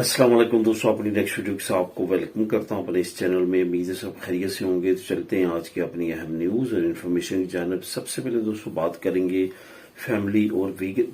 अस्सलाम वालेकुम दोस्तों, अपनी नेक्स्ट वीडियो के साथ आपको वेलकम करता हूं अपने इस चैनल में। उम्मीद है सब खैरियत से होंगे। तो चलते हैं आज की अपनी अहम न्यूज और इन्फॉर्मेशन की जानिब। सबसे पहले दोस्तों बात करेंगे फैमिली और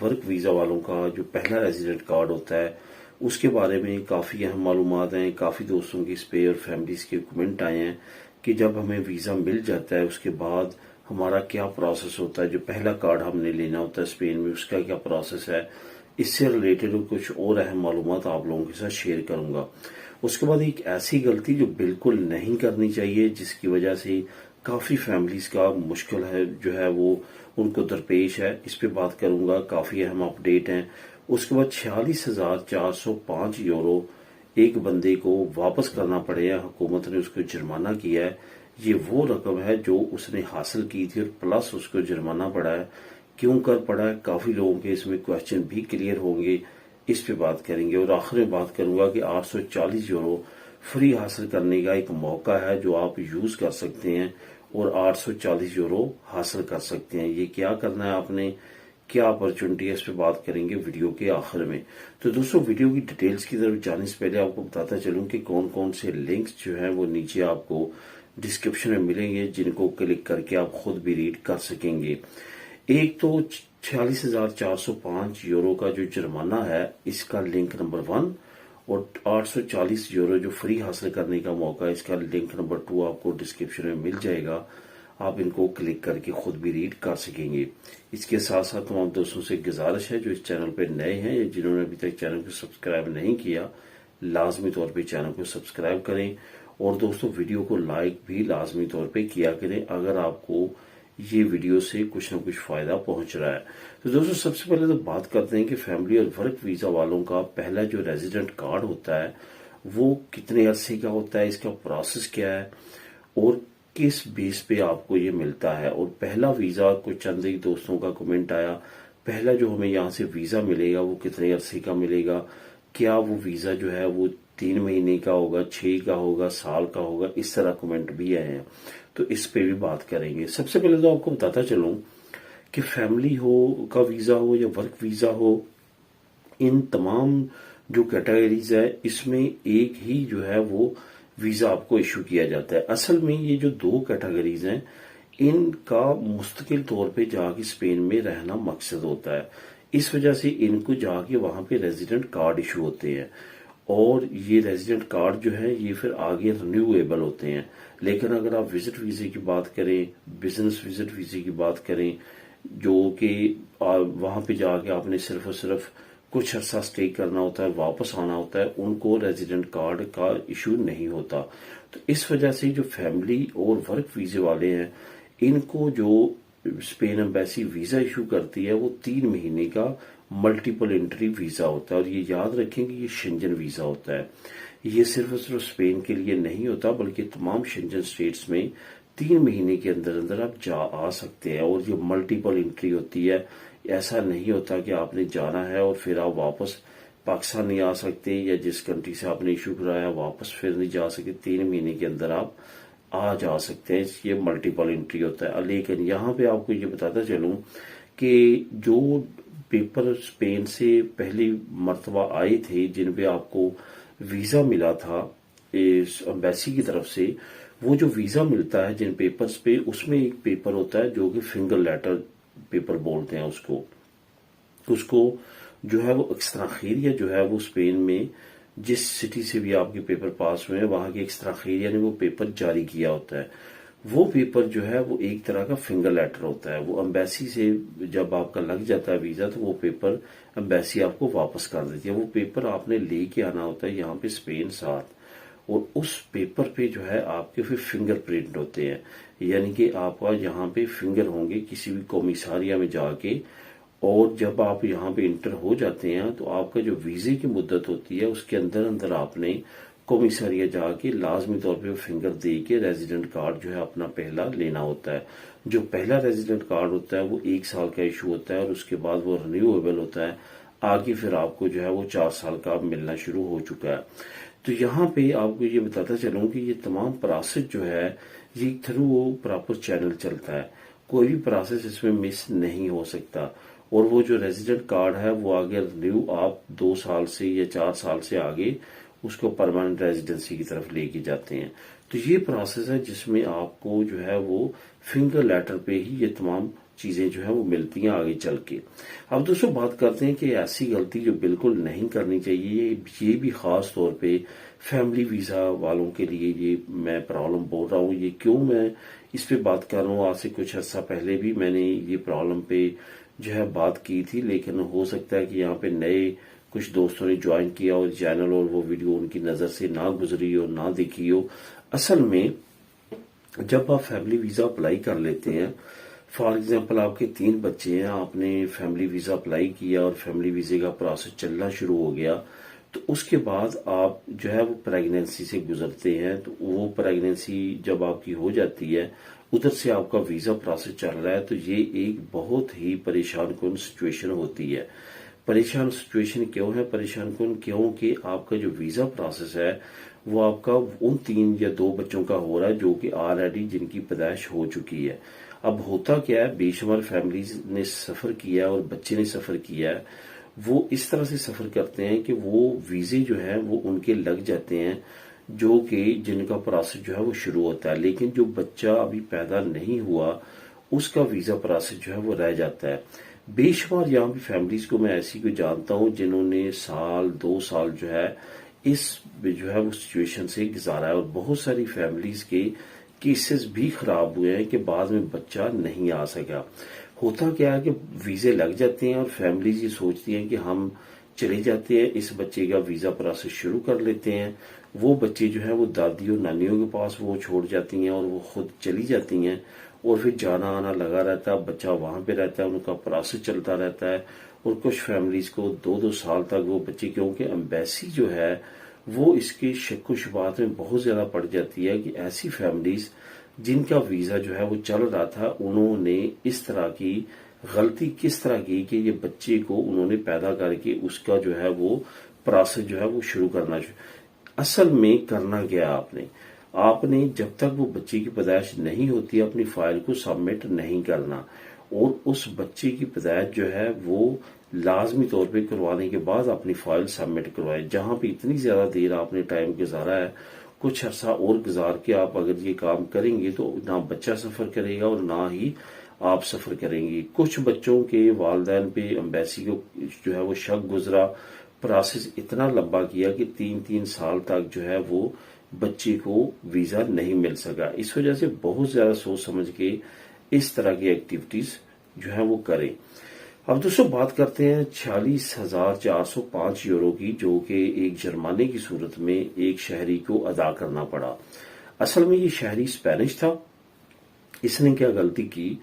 वर्क वीजा वालों का जो पहला रेजिडेंट कार्ड होता है उसके बारे में। काफी अहम मालूमात हैं, काफी दोस्तों की इस पे और फैमिलीज के कमेंट आए हैं कि जब हमें वीजा मिल जाता है उसके बाद हमारा क्या प्रोसेस होता है। जो पहला कार्ड हमने लेना होता है स्पेन में, उसका क्या प्रोसेस है। इससे रिलेटेड कुछ और अहम मालूमात आप लोगों के साथ शेयर करूंगा। उसके बाद एक ऐसी गलती जो बिल्कुल नहीं करनी चाहिए, जिसकी वजह से काफी फैमिलीज का मुश्किल है जो है वो उनको दरपेश है, इस पे बात करूंगा। काफी अहम अपडेट हैं। उसके बाद 46,405 यूरो एक बंदे को वापस करना पड़ेगा। हुकूमत ने उसको जुर्माना किया है। ये वो रकम है जो उसने हासिल की थी और प्लस उसको जुर्माना पड़ा है। क्यों कर पड़ा है, काफी लोगों के इसमें क्वेश्चन भी क्लियर होंगे, इस पे बात करेंगे। और आखिर में बात करूंगा कि 840 यूरो फ्री हासिल करने का एक मौका है जो आप यूज कर सकते हैं और 840 यूरो हासिल कर सकते हैं। ये क्या करना है आपने, क्या अपॉर्चुनिटी है, इस पे बात करेंगे वीडियो के आखिर में। तो दोस्तों वीडियो की डिटेल्स की तरफ जाने से पहले आपको बताता चलूं कि कौन कौन से लिंक्स जो हैं वो नीचे आपको डिस्क्रिप्शन में मिलेंगे, जिनको क्लिक करके आप खुद भी रीड कर सकेंगे। एक तो 46,405 यूरो का जो जुर्माना है इसका लिंक नंबर 1 और 840 यूरो जो फ्री हासिल करने का मौका है इसका लिंक नंबर 2 आपको डिस्क्रिप्शन में मिल जाएगा। आप इनको क्लिक करके खुद भी रीड कर सकेंगे। इसके साथ साथ तमाम दोस्तों से गुजारिश है जो इस चैनल पर नए हैं या जिन्होंने अभी तक चैनल को सब्सक्राइब नहीं किया, लाजमी तौर पे चैनल को सब्सक्राइब करें। और दोस्तों वीडियो को लाइक भी लाजमी तौर पे किया करें अगर आपको ये वीडियो से कुछ न कुछ फायदा पहुंच रहा है। तो दोस्तों सबसे पहले तो बात करते हैं कि फैमिली और वर्क वीजा वालों का पहला जो रेजिडेंट कार्ड होता है वो कितने अरसे का होता है, इसका प्रोसेस क्या है और किस बेस पे आपको ये मिलता है। और पहला वीजा, कुछ चंद ही दोस्तों का कमेंट आया, पहला जो हमें यहाँ से वीजा मिलेगा वो कितने अरसे का मिलेगा, क्या वो वीजा जो है वो 3 महीने का होगा, 6 का होगा, साल का होगा, इस तरह कमेंट भी आए हैं। तो इस पे भी बात करेंगे। सबसे पहले तो आपको बताता चलूं कि फैमिली हो का वीजा हो या वर्क वीजा हो, इन तमाम जो कैटेगरीज है इसमें एक ही जो है वो वीजा आपको इशू किया जाता है। असल में ये जो 2 कैटेगरीज हैं इनका मुस्तकिल तौर पे जाके स्पेन में रहना मकसद होता है। इस वजह से इनको जाके वहां पे रेजिडेंट कार्ड इशू होते हैं और ये रेजिडेंट कार्ड जो है ये फिर आगे रिन्यूएबल होते हैं। लेकिन अगर आप विजिट वीजे की बात करें, बिजनेस विजिट वीजे की बात करें, जो कि वहां पे जाके आपने सिर्फ और सिर्फ कुछ अर्सा स्टे करना होता है, वापस आना होता है, उनको रेजिडेंट कार्ड का इशू नहीं होता। तो इस वजह से जो फैमिली और वर्क वीजे वाले हैं इनको जो स्पेन एम्बेसी वीजा इशू करती है वो 3 महीने का मल्टीपल एंट्री वीजा होता है। और ये याद रखें कि ये शेंजन वीजा होता है। ये सिर्फ और सिर्फ स्पेन के लिए नहीं होता बल्कि तमाम शेंजन स्टेट्स में 3 महीने के अंदर अंदर आप जा आ सकते हैं। और ये मल्टीपल एंट्री होती है। ऐसा नहीं होता कि आपने जाना है और फिर आप वापस पाकिस्तान नहीं आ सकते या जिस कंट्री से आपने इशू कराया वापस फिर नहीं जा सकते। 3 महीने के अंदर आप आ जा सकते हैं। ये मल्टीपल एंट्री होता है। लेकिन यहाँ पे आपको ये बताता चलूं कि जो पेपर स्पेन से पहली मर्तबा आए थे जिन पे आपको वीजा मिला था इस एम्बेसी की तरफ से, वो जो वीजा मिलता है जिन पेपर्स पे, उसमें एक पेपर होता है जो कि फिंगर लेटर पेपर बोलते हैं उसको जो है वो एक्स्ट्राखीरिया जो है वो स्पेन में जिस सिटी से भी आपके पेपर पास हुए हैं वहां के एक्स्ट्राखीरिया ने वो पेपर जारी किया होता है। वो पेपर जो है वो एक तरह का फिंगर लेटर होता है। वो एम्बेसी से जब आपका लग जाता है वीजा तो वो पेपर एम्बेसी आपको वापस कर देती है। वो पेपर आपने लेके आना होता है यहाँ पे स्पेन साथ, और उस पेपर पे जो है आपके फिर फिंगर प्रिंट होते हैं। यानी कि आपका यहाँ पे फिंगर होंगे किसी भी कॉमिसारिया में जाके। और जब आप यहाँ पे इंटर हो जाते हैं तो आपका जो वीजे की मुद्दत होती है उसके अंदर अंदर आपने कॉमिसारिया जाके लाजमी तौर पे फिंगर दे के रेजिडेंट कार्ड जो है अपना पहला लेना होता है। जो पहला रेजिडेंट कार्ड होता है वो 1 साल का इशू होता है और उसके बाद वो रिन्यूएबल होता है। आगे फिर आपको जो है वो 4 साल का मिलना शुरू हो चुका है। तो यहाँ पे आपको ये बताता चलूं कि ये तमाम प्रोसेस जो है ये थ्रू वो प्रॉपर चैनल चलता है। कोई भी प्रोसेस इसमें मिस नहीं हो सकता। اور وہ جو ریزیڈنٹ کارڈ ہے وہ اگر رینیو آپ 2 سال سے یا 4 سال سے آگے اس کو پرماننٹ ریزیڈنسی کی طرف لے کے جاتے ہیں. تو یہ پروسیس ہے جس میں آپ کو جو ہے وہ فنگر لیٹر پہ ہی یہ تمام چیزیں جو ہیں وہ ملتی ہیں آگے چل کے. اب دوستوں بات کرتے ہیں کہ ایسی غلطی جو بالکل نہیں کرنی چاہیے، یہ بھی خاص طور پہ فیملی ویزا والوں کے لیے یہ میں پرابلم بول رہا ہوں. یہ کیوں میں اس پہ بات کر رہا ہوں؟ آج سے کچھ عرصہ پہلے بھی میں نے یہ پرابلم پہ جو ہے بات کی تھی، لیکن ہو سکتا ہے کہ یہاں پہ نئے کچھ دوستوں نے جوائن کیا اور چینل اور وہ ویڈیو ان کی نظر سے نہ گزری اور نہ دیکھی ہو. اصل میں جب آپ فیملی ویزا اپلائی کر لیتے ہیں، فار ایگزامپل آپ کے 3 بچے ہیں، آپ نے فیملی ویزا اپلائی کیا اور فیملی ویزے کا پروسیس چلنا شروع ہو گیا، تو اس کے بعد آپ جو ہے وہ پریگنینسی سے گزرتے ہیں. تو وہ پریگنینسی جب آپ کی ہو جاتی ہے، ادھر سے آپ کا ویزا پروسیس چل رہا ہے، تو یہ ایک بہت ہی پریشان کن سچویشن ہوتی ہے. پریشان سچویشن کیوں ہے؟ پریشان کن کیوں کہ آپ کا جو ویزا پروسیس ہے وہ آپ کا ان 3 یا 2 بچوں کا ہو رہا ہے جو کہ آلریڈی جن کی پیدائش ہو چکی ہے. اب ہوتا کیا ہے، بے شمار فیملیز نے سفر کیا اور بچے نے سفر کیا ہے، وہ اس طرح سے سفر کرتے ہیں کہ وہ ویزے جو ہیں وہ ان کے لگ جاتے ہیں جو کہ جن کا پروسیس جو ہے وہ شروع ہوتا ہے، لیکن جو بچہ ابھی پیدا نہیں ہوا اس کا ویزا پروسیس جو ہے وہ رہ جاتا ہے. بے شمار یہاں پہ فیملیز کو میں ایسی کو جانتا ہوں جنہوں نے 1-2 سال جو ہے اس جو ہے وہ سچویشن سے گزارا ہے، اور بہت ساری فیملیز کے کیسز بھی خراب ہوئے ہیں کہ بعد میں بچہ نہیں آ سکا. ہوتا کیا ہے کہ ویزے لگ جاتے ہیں اور فیملیز یہ سوچتی ہیں کہ ہم چلے جاتے ہیں، اس بچے کا ویزا پروسیس شروع کر لیتے ہیں. وہ بچے جو ہے وہ دادی اور نانیوں کے پاس وہ چھوڑ جاتی ہیں اور وہ خود چلی جاتی ہیں، اور پھر جانا آنا لگا رہتا ہے، بچہ وہاں پہ رہتا ہے، ان کا پروسیس چلتا رہتا ہے. اور کچھ فیملیز کو 2-2 سال تک وہ بچے، کیونکہ ایمبیسی جو ہے وہ اس کے شک و شبہات میں بہت زیادہ پڑ جاتی ہے کہ ایسی فیملیز جن کا ویزا جو ہے وہ چل رہا تھا، انہوں نے اس طرح کی غلطی کس طرح کی کہ یہ بچے کو انہوں نے پیدا کر کے اس کا جو ہے وہ پروسیس جو ہے وہ شروع کرنا اصل میں کرنا کیا آپ نے جب تک وہ بچے کی پیدائش نہیں ہوتی اپنی فائل کو سبمٹ نہیں کرنا، اور اس بچے کی پیدائش جو ہے وہ لازمی طور پہ کروانے کے بعد اپنی فائل سبمٹ کروائے. جہاں پہ اتنی زیادہ دیر آپ نے ٹائم گزارا ہے، کچھ عرصہ اور گزار کے آپ اگر یہ کام کریں گے تو نہ بچہ سفر کرے گا اور نہ ہی آپ سفر کریں گے. کچھ بچوں کے والدین پہ ایمبیسی کو جو ہے وہ شک گزرا، پروسیس اتنا لمبا کیا کہ 3 سال تک جو ہے وہ بچے کو ویزا نہیں مل سکا. اس وجہ سے بہت زیادہ سوچ سمجھ کے اس طرح کی ایکٹیویٹیز جو ہے وہ کریں. اب دوستوں بات کرتے ہیں 46,405 یورو کی، جو کہ ایک جرمانے کی صورت میں ایک شہری کو ادا کرنا پڑا. اصل میں یہ شہری اسپینش تھا. اس نے کیا غلطی کی؟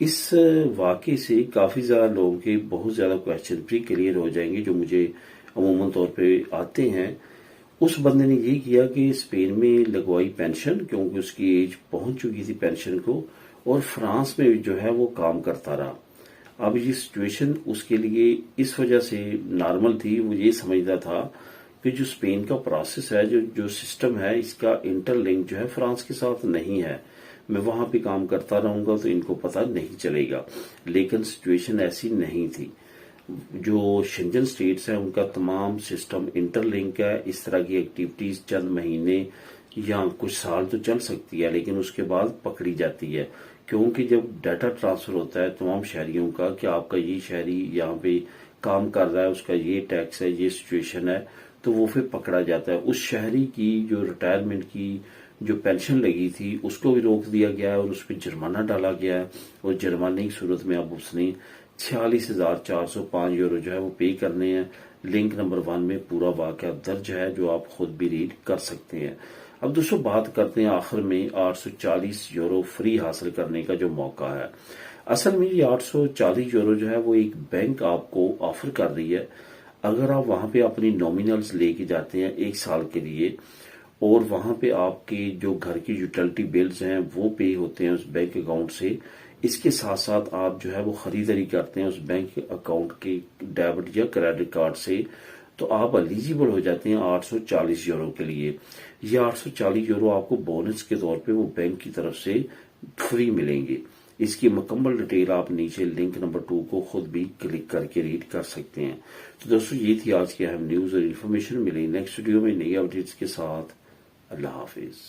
اس واقعے سے کافی زیادہ لوگوں کے بہت زیادہ کویسچن بھی کلیئر ہو جائیں گے جو مجھے عموماً طور پہ آتے ہیں. اس بندے نے یہ کیا کہ اسپین میں لگوائی پینشن، کیونکہ اس کی ایج پہنچ چکی تھی پینشن کو، اور فرانس میں جو ہے وہ کام کرتا رہا. اب یہ سچویشن اس کے لیے اس وجہ سے نارمل تھی، وہ یہ سمجھتا تھا کہ جو اسپین کا پروسیس ہے، جو سسٹم ہے، اس کا انٹر لنک جو ہے فرانس کے ساتھ نہیں ہے، میں وہاں پہ کام کرتا رہوں گا تو ان کو پتہ نہیں چلے گا. لیکن سچویشن ایسی نہیں تھی. جو شنجن سٹیٹس ہیں ان کا تمام سسٹم انٹر لنک ہے. اس طرح کی ایکٹیویٹیز چند مہینے یا کچھ سال تو چل سکتی ہے، لیکن اس کے بعد پکڑی جاتی ہے، کیونکہ جب ڈیٹا ٹرانسفر ہوتا ہے تمام شہریوں کا کہ آپ کا یہ شہری یہاں پہ کام کر رہا ہے، اس کا یہ ٹیکس ہے، یہ سچویشن ہے، تو وہ پھر پکڑا جاتا ہے. اس شہری کی جو ریٹائرمنٹ کی جو پینشن لگی تھی اس کو بھی روک دیا گیا ہے اور اس پہ جرمانہ ڈالا گیا ہے، اور جرمانے کی صورت میں اب اس نے 46,405 یورو جو ہے وہ پے کرنے ہیں. لنک نمبر 1 میں پورا واقعہ درج ہے جو آپ خود بھی ریڈ کر سکتے ہیں. اب دوستوں بات کرتے ہیں آخر میں 840 یورو فری حاصل کرنے کا جو موقع ہے. اصل میں یہ 840 یورو جو ہے وہ ایک بینک آپ کو آفر کر رہی ہے. اگر آپ وہاں پہ اپنی نومینلز لے کے جاتے ہیں 1 سال کے لیے، اور وہاں پہ آپ کے جو گھر کی یوٹیلٹی بلز ہیں وہ پے ہوتے ہیں اس بینک اکاؤنٹ سے، اس کے ساتھ ساتھ آپ جو ہے وہ خریداری کرتے ہیں اس بینک اکاؤنٹ کے ڈیبٹ یا کریڈٹ کارڈ سے، تو آپ ایلیجیبل ہو جاتے ہیں 840 یورو کے لیے. یہ 840 یورو آپ کو بونس کے طور پہ وہ بینک کی طرف سے فری ملیں گے. اس کی مکمل ڈیٹیل آپ نیچے لنک نمبر 2 کو خود بھی کلک کر کے ریڈ کر سکتے ہیں۔ تو دوستو یہ تھی آج کی اہم نیوز اور انفارمیشن، ملی نیکسٹ ویڈیو میں نئی اپڈیٹس کے ساتھ۔ اللہ حافظ۔